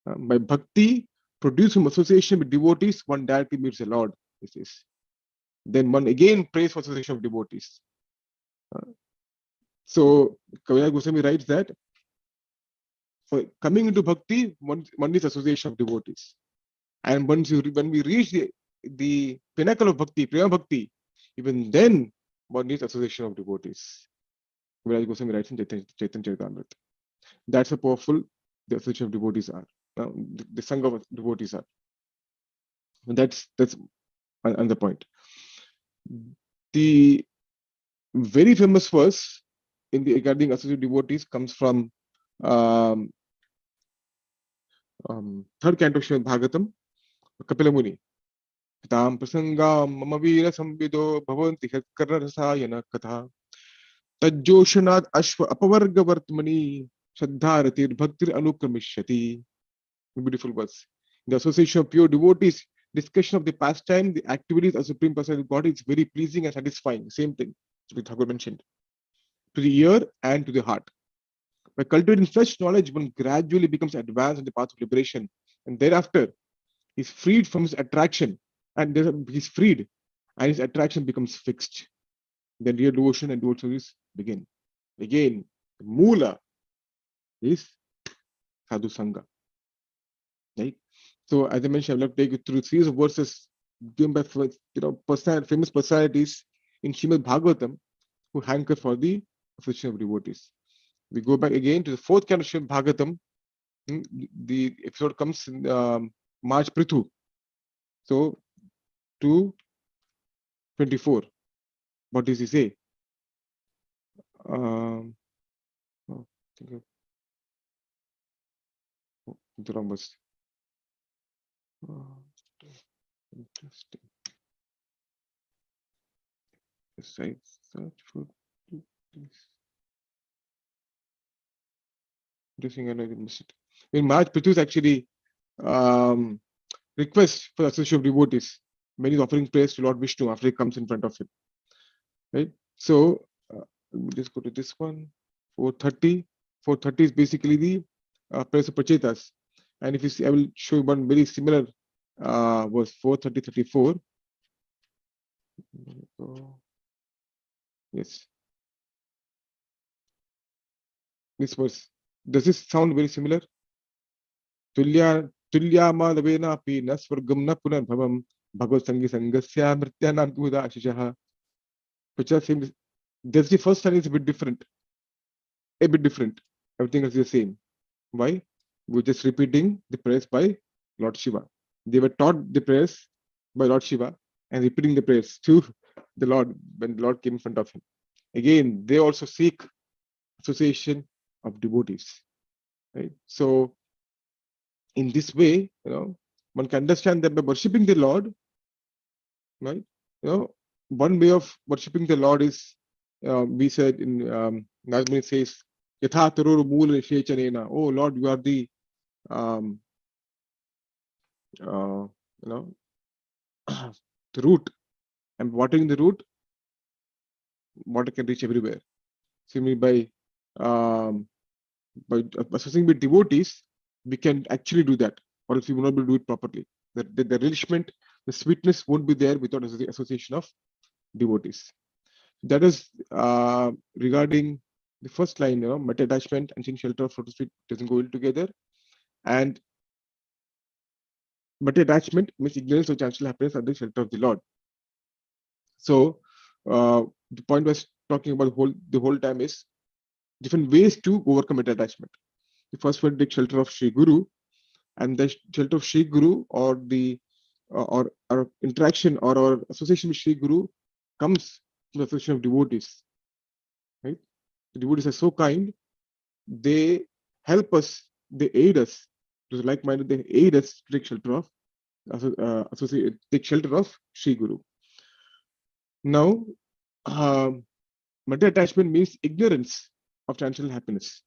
By bhakti, produced from association with devotees, one directly meets the Lord. This is. Then one again prays for association of devotees. So Kaviraj Goswami writes that for coming into bhakti, one is association of devotees. And when we reach the pinnacle of bhakti, prema bhakti, even then one needs association of devotees. Kaviraj Goswami writes in Chaitanya Charitamrita. That's how powerful the association of devotees are. The sangha of devotees are. And that's another point. The very famous verse regarding association of devotees comes from third canto of Srimad Bhagavatam, Kapila Muni. Tam prasangam mama veera samvido bhavanti karna rasayana katha tajjoshanad ashva apavarga vartmani Shraddharatir bhaktir anukramishati. Beautiful verse. The association of pure devotees, discussion of the pastime, the activities of Supreme Personality of God is very pleasing and satisfying. Same thing, which Thakur mentioned. To the ear and to the heart. By cultivating such knowledge, one gradually becomes advanced in the path of liberation, and thereafter is freed from his attraction, and he's freed, and his attraction becomes fixed. Then real devotion and dual service begin. Again, the Moola is Sadhu Sangha. Right? So, as I mentioned, I will take you through series of verses given by famous personalities in Srimad Bhagavatam who hanker for the affection of devotees. We go back again to the fourth canto of Srimad Bhagavatam. The episode comes in March Prithu. So, 2:24. What does he say? The wrong verse. Interesting. Yes, I search for this. Interesting, I missed it. In March, Prithu is actually request for the association of devotees. When he's offering praise to Lord Vishnu after he comes in front of him. Right? So, let me just go to this one. 4:30. 4:30 is basically the praise of Prachetas. And if you see, I will show you one very similar verse, 4:30-34. Yes. This verse. Does this sound very similar? Tulyama lavena api na swargam na punarbhavam bhagavad sangi sangasya mrityanam kuda ashishaha. Prachetas seems, that's the first line is a bit different. Everything is the same. Why? We're just repeating the prayers by Lord Shiva. They were taught the prayers by Lord Shiva and repeating the prayers to the Lord when the Lord came in front of him. Again, they also seek association of devotees. Right? So, in this way, one can understand that by worshipping the Lord, right? One way of worshipping the Lord is, we said in Najmani says, Yatha tarur mool nishechanena. Oh Lord, you are the the root, and watering the root, water can reach everywhere. Similarly, by associating with devotees, we can actually do that, or else we will not be able to do it properly. The relishment, the sweetness won't be there without association of devotees. That is regarding the first line, material attachment and seeking shelter of photo street doesn't go in together. And material attachment means ignorance of chancellor happiness under the shelter of the Lord. So the point was talking about the whole time is different ways to overcome material attachment. The first one, take shelter of Sri Guru, and the shelter of Sri Guru or the or our interaction or our association with Sri Guru comes from the association of devotees. Right? The devotees are so kind, they help us, they aid us. To the like-minded, they aid us to take shelter of take shelter of Sri Guru. Now, material attachment means ignorance of transcendental happiness.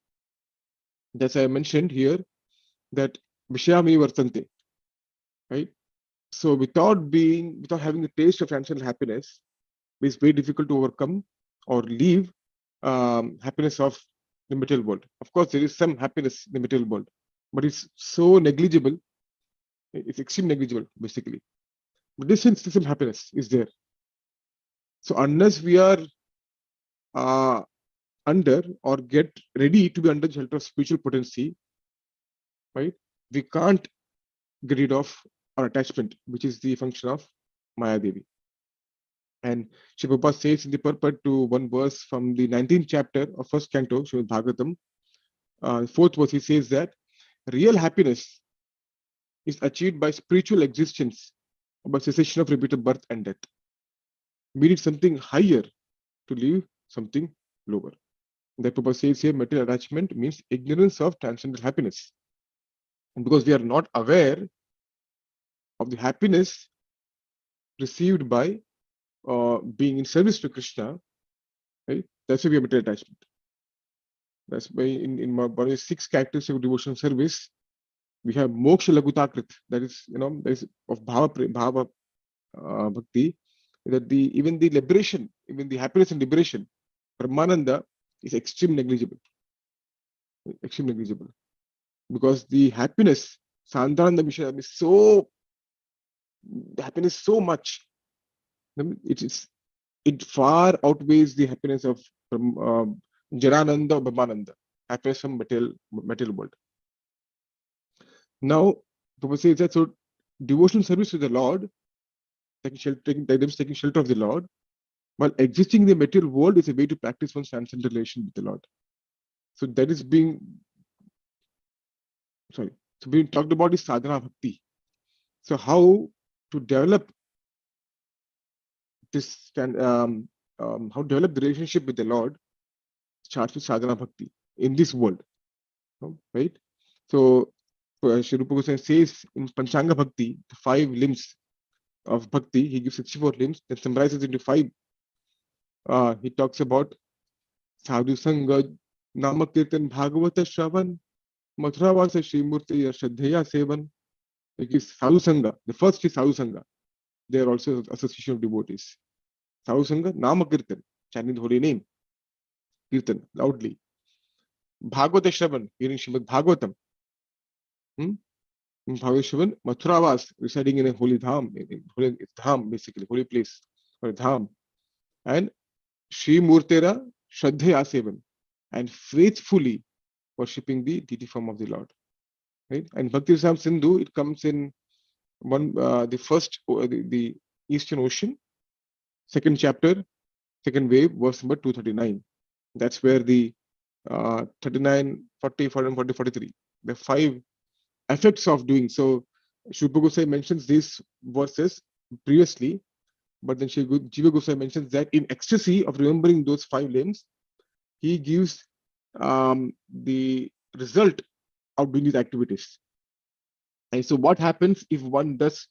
That's I mentioned here that Vishayami Vartante. Right? So without having the taste of transcendental happiness, it's very difficult to overcome or leave happiness of the material world. Of course, there is some happiness in the material world, but it's so negligible. It's extremely negligible, basically. But this instance of happiness is there. So unless we are under or get ready to be under the shelter of spiritual potency, right, we can't get rid of our attachment, which is the function of Maya Devi. And Srila Prabhupada says in the purport to one verse from the 19th chapter of first canto, Srimad Bhagavatam, fourth verse, he says that real happiness is achieved by spiritual existence, by cessation of repeated birth and death. We need something higher to leave something lower. That Prabhupada says here, material attachment means ignorance of transcendental happiness. And because we are not aware of the happiness received by being in service to Krishna, right? That's why we have material attachment. That's why in one of the 6 characteristics of devotional service, we have moksha lagutakrit, that is of bhava bhakti, that even the liberation, even the happiness and liberation, brahmananda, is extremely negligible, because the happiness, sandhananda vishaya, is so, the happiness so much, it far outweighs the happiness of jarananda or brahmananda, happiness from material world. Now, Prabhupada says that so devotional service to the Lord, taking shelter of the Lord, while existing in the material world, is a way to practice one's transcendental relation with the Lord. So that is being talked about is sadhana bhakti. So how to develop this how to develop the relationship with the Lord starts with sadhana bhakti in this world, right? So Sri Rupa Goswami says in Panchanga Bhakti, the 5 limbs of bhakti, he gives 64 limbs, then summarizes into 5. He talks about sadhu sanga, nama kirtan, bhagavata shravan, mathuravasa shrimurti shraddhaya sevan. Like sadhu sanga, the first is sadhu sanga. They are also association of devotees. Sadhu sanga, nama kirtan, chanting the holy name, kirtan loudly. Bhagavata shravan, hearing Srimad Bhagavatam. Bhagavatam, Mathuravas, residing in a holy dham, holy dham, basically, holy place, or dham. And Sri Murtera Shraddhaya Sevan, and faithfully worshipping the deity form of the Lord. Right? And Bhakti Rasam Sindhu, it comes in the first, the Eastern Ocean, 2nd chapter, 2nd wave, verse number 239. That's where the 39, 40, 41, 40, 43, the 5 effects of doing. So Sri Rupa Goswami mentions these verses previously, but then Jiva Goswami mentions that in ecstasy of remembering those 5 limbs, he gives the result of doing these activities. And so what happens if one does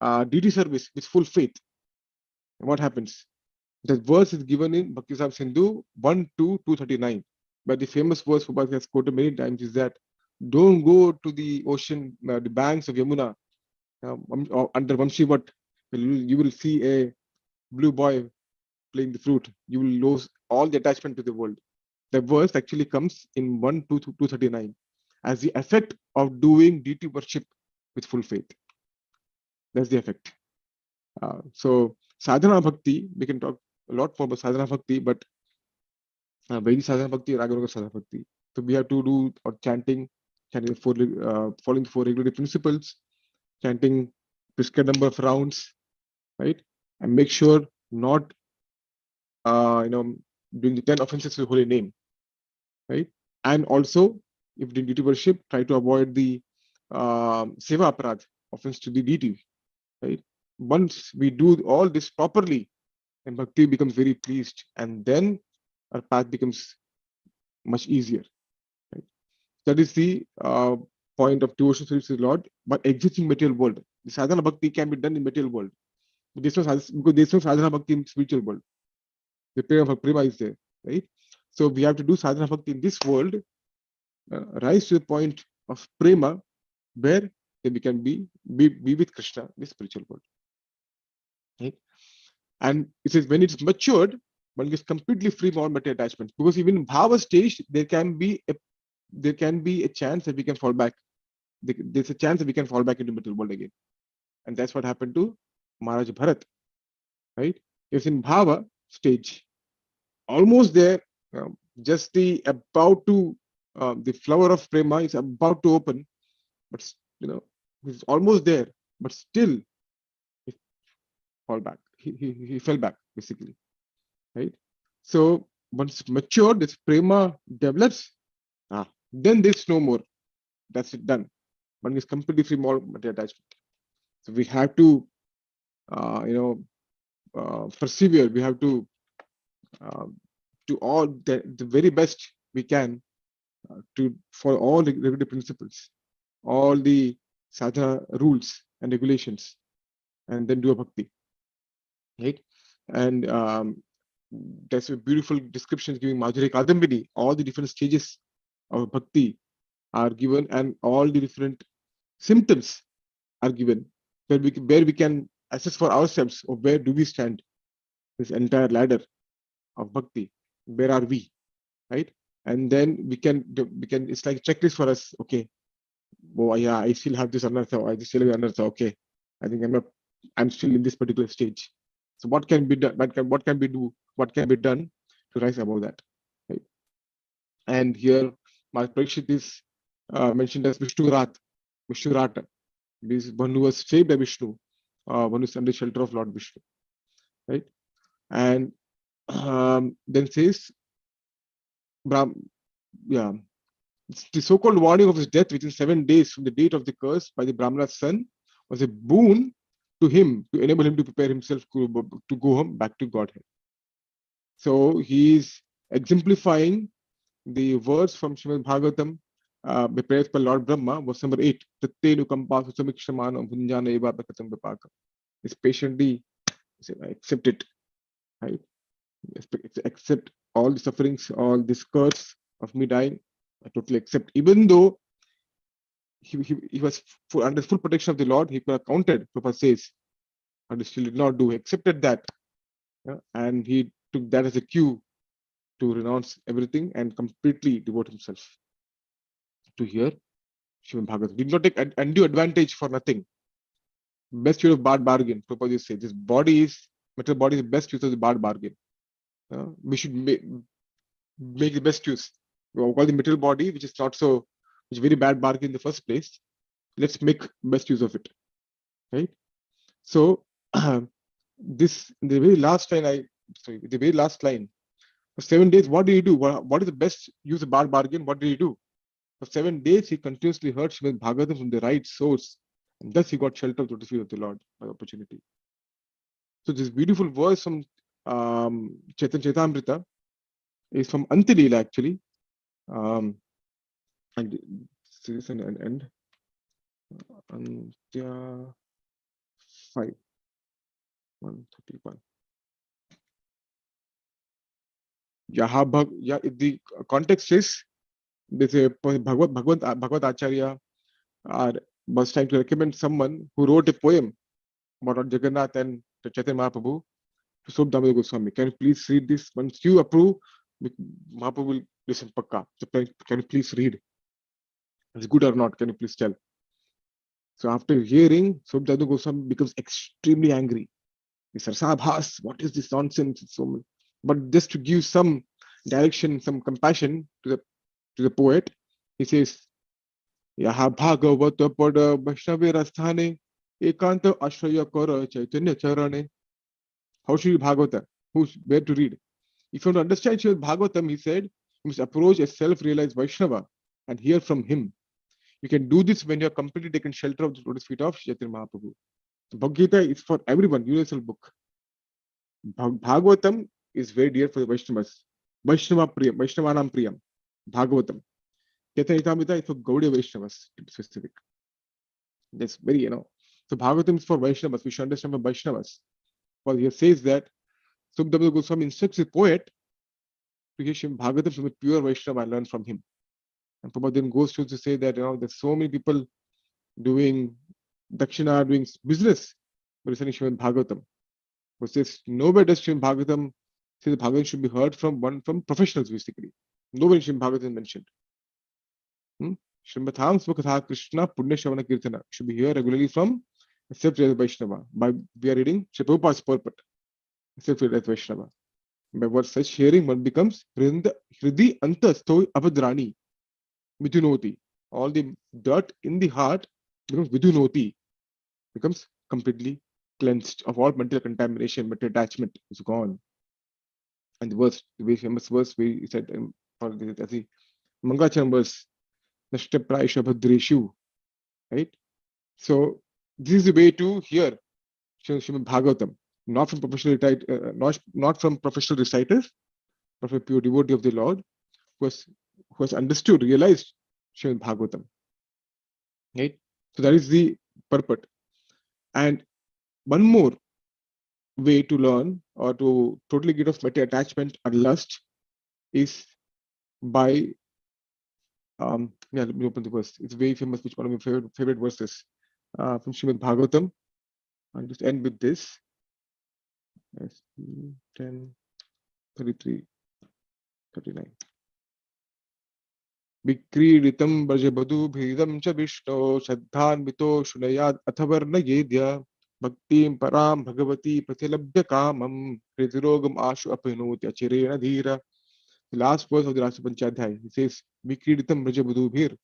deity service with full faith? And what happens? The verse is given in Bhakti Sahib Sindhu 1-239. But the famous verse Prabhupada has quoted many times is that don't go to the ocean, the banks of Yamuna, under Vamshivat. You will see a blue boy playing the flute. You will lose all the attachment to the world. The verse actually comes in 1-239 as the effect of doing deity worship with full faith. That's the effect. So sadhana bhakti, we can talk a lot more about sadhana bhakti, but Vaidhi sadhana bhakti, Raganuga sadhana bhakti. So we have to do or chanting following the 4 regulatory principles, chanting prescribed number of rounds, right? And make sure not doing the 10 offenses to the holy name, right? And also, if doing deity worship, try to avoid the seva aparadh, offense to the deity, right? Once we do all this properly, and bhakti becomes very pleased, and then our path becomes much easier, right? That is the point of devotional service to the Lord, but existing material world. The sadhana bhakti can be done in material world. Because there's no sadhana bhakti in spiritual world. The prayer of prema is there, right? So we have to do sadhana bhakti in this world, rise to the point of prema, where we can be with Krishna in the spiritual world, right? And it says when it's matured, one gets completely free from all material attachments. Because even in bhava stage, there can be a chance that we can fall back. There's a chance that we can fall back into material world again, and that's what happened to Maharaj Bharat, right? It's in bhava stage, almost there, just the flower of prema is about to open, but he's almost there, but still he fall back. He fell back basically, right? So once matured, this prema develops, then there's no more. That's it, done. One is completely free from all material attachment. So we have to, persevere. We have to do all the very best we can to follow all the regulative principles, all the sadhana rules and regulations, and then do a bhakti, right? And there's a beautiful descriptions giving Madhurya Kadambini. All the different stages of bhakti are given, and all the different symptoms are given, where we can assess for ourselves of where do we stand this entire ladder of bhakti. Where are we, right? And then we can it's like a checklist for us. Okay, oh yeah, I still have this anartha. I still have anartha. Okay, I think I'm still in this particular stage. So what can be done? What can be done to rise above that? Right? And here, my Parikshit is mentioned as Vishnurat. This is one who was saved by Vishnu, one who is under shelter of Lord Vishnu, right? And then says, yeah, the so-called warning of his death within 7 days from the date of the curse by the Brahmana's son was a boon to him to enable him to prepare himself to go home back to Godhead. So he is exemplifying the words from Srimad Bhagavatam, praised by Lord Brahma, verse number 8. Is patiently accept it, right? Accept all the sufferings, all the curse of me dying. I totally accept. Even though he was under full protection of the Lord, he could have counted, Prabhupada says, but he still did not do. He accepted that, and he took that as a cue to renounce everything and completely devote himself to hear Srimad Bhagavatam. Did not take undue advantage for nothing. Best use of bad bargain. Prabhupada says this material body is the best use of the bad bargain. We should make the best use. We call the material body, which is very bad bargain in the first place. Let's make best use of it, right? So the very last line, for 7 days, what did he do? What is the best use of bad bargain? What did he do? For 7 days, he continuously heard Srimad Bhagavatam from the right source, and thus he got shelter to the feet of the Lord by opportunity. So this beautiful verse from Chaitanya Charitamrita is from Antilila actually, and this and end. Antya 5, 131. The context is this Bhagavad Acharya was trying to recommend someone who wrote a poem about Lord Jagannath and Chaitanya Mahaprabhu to Sop Damodar Goswami. Can you please read this? Once you approve, Mahaprabhu will listen pakka. So can you please read? Is it good or not? Can you please tell? So after hearing, Sop Damodar Goswami becomes extremely angry. He says, Sabhas, what is this nonsense? But just to give some direction, some compassion to the poet, he says, Yaha Bhagavata Pada Vaishnavira Sthane Ekanta Ashraya Kara Chaitanya Charane. How should you Bhagavata? Where to read? If you want to understand Srimad Bhagavatam, he said, you must approach a self-realized Vaishnava and hear from him. You can do this when you are completely taken shelter of the lotus feet of Chaitanya Mahaprabhu. The Bhagavad Gita is for everyone, universal book. Bhagavatam is very dear for the Vaishnavas. Vaishnavanam Priyam. Bhagavatam. Chaitanya Charitamrita is for Gaudiya Vaishnavas, to be specific. That's very, So Bhagavatam is for Vaishnavas. We should understand for Vaishnavas. Well, he says that Sukadeva Goswami instructs the poet to hear Bhagavatam from a pure Vaishnava and learn from him. And Prabhupada then goes to say that there's so many people doing Dakshina, doing business, but listening Srimad Bhagavatam. But says nobody does Srimad Bhagavatam. Says the Bhagavatam should be heard from professionals basically. Nobody Srimad Bhagavatam mentioned. Srimatham Svakatha Krishna Punya Shavana Kirtana should be here regularly from self-realized Vaishnava. We are reading Sri Prabhupada's purport. Self-realized Vaishnava. By what such hearing one becomes Hridi Antastoi Avadrani Vidunoti. All the dirt in the heart becomes Vidunoti, becomes completely cleansed of all mental contamination, mental attachment is gone. And the very famous verse we said for the Mangacharan verse, Nashta Praisha Bhadreshu, right? So this is the way to hear Srimad Bhagavatam, not from professional not from professional reciters, but from a pure devotee of the Lord who has understood, realized Srimad Bhagavatam. Right? So that is the purport. And one more, way to learn or to totally get off material attachment and lust is by let me open the verse. It's very famous, which one of my favorite verses from Srimad Bhagavatam. I'll just end with this. 10, 33, 39. Vikriditam brajabadu bhedam cha vishno shraddhanvito shunayad athavarna yedya bhaktim param bhagavati pratilabhya kamam kritirogam ashu apinoti achirena dhira. The last verse of the last Panchadhyay, it says, Vikriditam brajabadu bhir.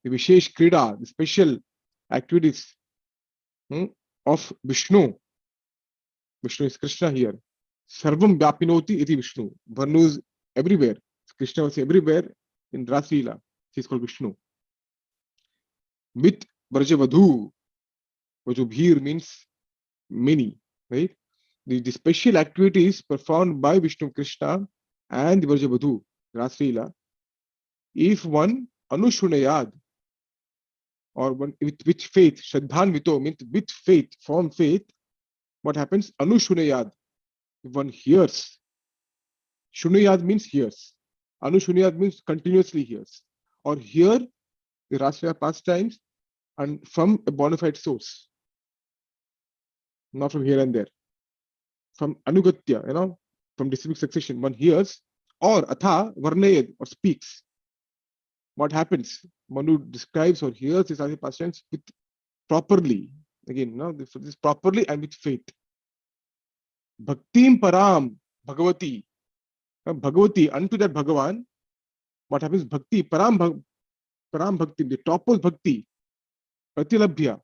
The Vishesh Krida, the special activities of Vishnu. Vishnu is Krishna here. Sarvam Vyapinoti iti Vishnu. One who is everywhere. Krishna was everywhere in Raslila. He is called Vishnu. With Brajavadhu. Brajabhir means many, right? The special activities performed by Vishnu Krishna and Brajavadhu, Raslila, if one Anushunayad, or one with faith, Shraddhanvito means with faith, from faith, what happens? Anushunayad. If one hears, Shunayad means hears. Anushunayad means continuously hears. Or hear the Rasya pastimes and from a bona fide source. Not from here and there. From Anugatya, from distinct succession, one hears, or Atha Varnayad, or speaks. What happens? One who describes or hears the Rasya pastimes with properly. Again, this properly and with faith. Bhaktim Param Bhagavati. Bhagavati, unto that Bhagavan, what happens? Bhakti, Param Bhakti, the topmost Bhakti, Pratilabhya,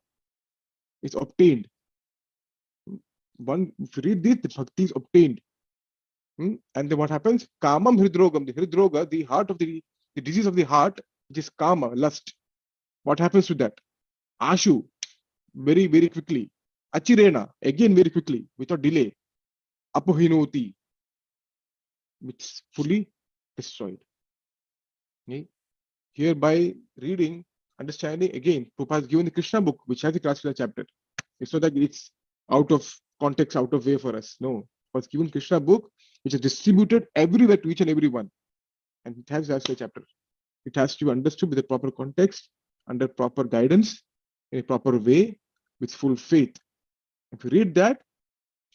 is obtained. If you read this, the Bhakti is obtained. And then what happens? Kamam Hridrogam, the Hridroga, the heart of the disease of the heart, which is Kama, lust. What happens to that? Ashu, very, very quickly. Achirena, again very quickly, without delay. Apohinoti, which is fully destroyed. Okay? Here by reading, understanding, again, Prabhupada has given the Krishna book, which has the Krishna chapter. It's not that it's out of context, out of way for us. No. It was given Krishna book, which is distributed everywhere to each and every one. And it has Krishna chapter. It has to be understood with the proper context, under proper guidance, in a proper way, with full faith. If you read that,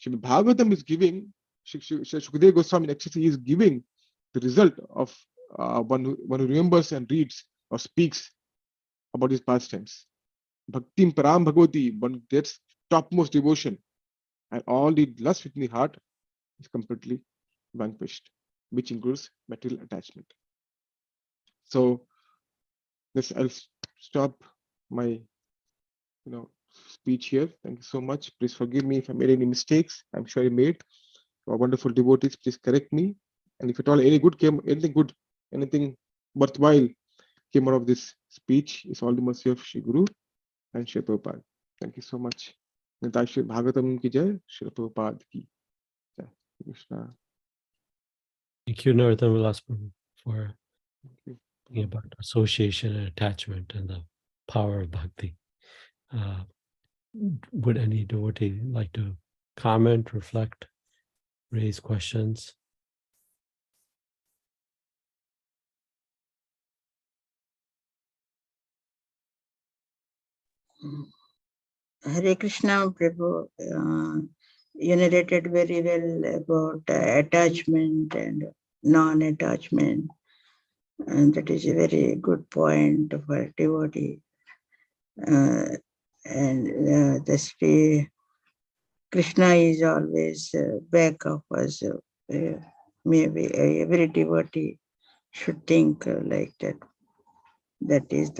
Srimad Bhagavatam is giving, Shukadeva Goswami actually is giving the result of one who remembers and reads or speaks about his pastimes. Bhaktim Param Bhagavati, one gets topmost devotion, and all the lust within the heart is completely vanquished, which includes material attachment. So this, I'll stop my speech here. Thank you so much. Please forgive me if I made any mistakes. I'm sure I made. Our wonderful devotees, please correct me. And if at all anything worthwhile came out of this speech, it's all the mercy of Shri Guru and Shri Prabhupada. Thank you so much. Shri Bhagavatam ki jai, Shri Prabhupada ki jai. Krishna. Thank you, Narottama Vilasa, for thinking about association and attachment and the power of bhakti. Would any devotee like to comment, reflect, raise questions? Hare Krishna, Prabhu. You narrated very well about attachment and non-attachment. And that is a very good point for devotee. Krishna is always back of us. Maybe every devotee should think like that. That is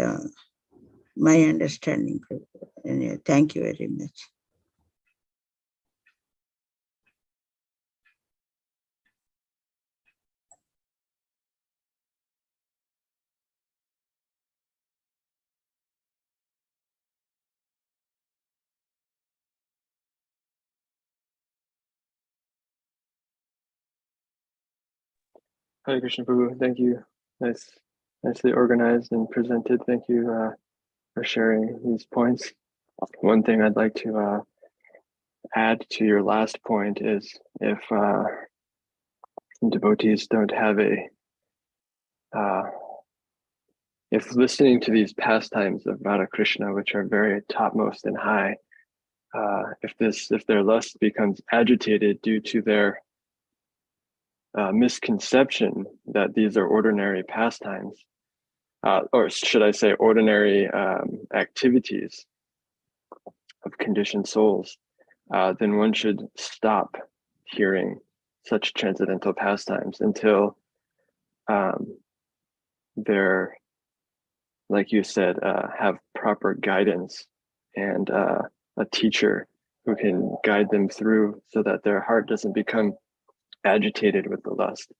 my understanding. And thank you very much. Hare Krishna Prabhu, thank you. Nicely organized and presented. Thank you for sharing these points. One thing I'd like to add to your last point is if devotees don't have if listening to these pastimes of Radha Krishna, which are very topmost and high, if their lust becomes agitated due to their misconception that these are ordinary pastimes, or should I say ordinary activities of conditioned souls, then one should stop hearing such transcendental pastimes until they're, like you said, have proper guidance and a teacher who can guide them through so that their heart doesn't become agitated with the lust.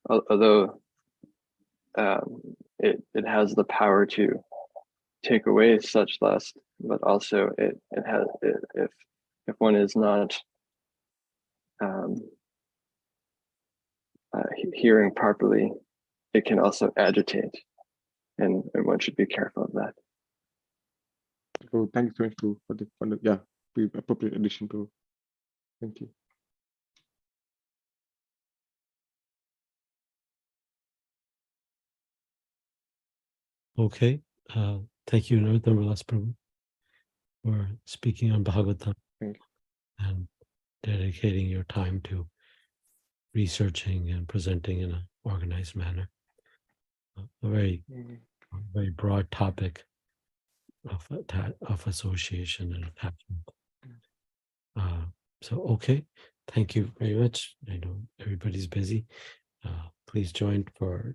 Although it has the power to take away such lust, but also if one is not hearing properly, it can also agitate, and one should be careful of that. So thank you so much, Prabhu, for the appropriate addition, Prabhu. Thank you. Okay. Thank you, Narottama Prabhu, for speaking on Bhagavatam. Thank you. And dedicating your time to researching and presenting in an organized manner. A very broad topic of association and attachment. So, okay. Thank you very much. I know everybody's busy. Please join for